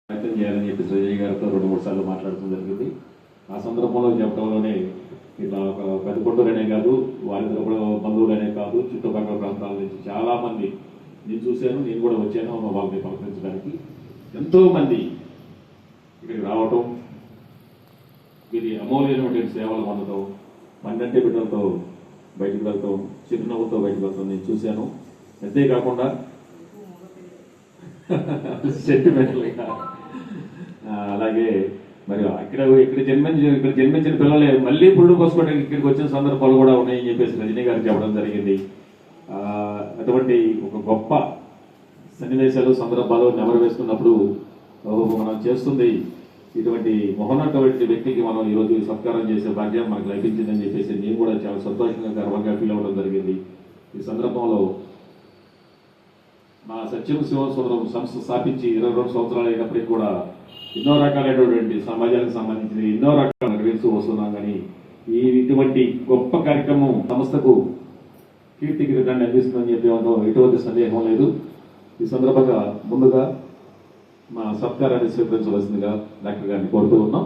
ప్రయత్నం చేయాలని చెప్పి శ్రీజయ్ గారితో 2-3 సార్లు మాట్లాడటం జరిగింది. ఆ సందర్భంలో చెప్పడంలోనే ఇట్లా ఒక పెద్దకొండూరనే కాదు, వారిద్దరు కూడా బంధువులనే కాదు, చుట్టుపక్కల ప్రాంతాల నుంచి చాలామంది నేను చూశాను, నేను కూడా వచ్చాను వాళ్ళని పలకరించడానికి. ఎంతోమంది ఇక్కడికి రావటం, వీరి అమూల్యమైనటువంటి సేవలు పొందడం, 12 బిడ్డలతో బయటకు వెళ్తాం, చిరునవ్వుతో బయటకు వెళ్తాం నేను చూశాను. అంతేకాకుండా సెంటిమెంటల్గా అలాగే మరి ఇక్కడ జన్మించిన పిల్లలే మళ్ళీ పురుడు కోసుకోవడానికి ఇక్కడికి వచ్చిన సందర్భాలు కూడా ఉన్నాయని చెప్పేసి రజనీ గారు చెప్పడం జరిగింది. అటువంటి ఒక గొప్ప సన్నివేశాలు సందర్భాలు నెమరు వేసుకున్నప్పుడు మనం చేస్తుంది ఇటువంటి మొహనటువంటి వ్యక్తికి మనం ఈరోజు సత్కారం చేసే భాగ్యం మనకు లభించిందని చెప్పేసి నేను కూడా చాలా సంతోషంగా గర్వంగా ఫీల్ అవ్వడం జరిగింది. ఈ సందర్భంలో మా సత్యం శివసుందరం సంస్థ స్థాపించి 22 సంవత్సరాలు అయినప్పటికీ కూడా ఎన్నో రకాలైనటువంటి సమాజానికి సంబంధించిన ఎన్నో రకాలు నిర్వహిస్తూ వస్తున్నాం. కానీ ఇటువంటి గొప్ప కార్యక్రమం సంస్థకు కీర్తి కిరీటాన్ని అందిస్తుందని చెప్పి ఎటువంటి సందేహం లేదు. ఈ సందర్భంగా ముందుగా మా సత్కారాన్ని స్వీకరించవలసిందిగా డాక్టర్ గారిని కోరుతూ ఉన్నాం.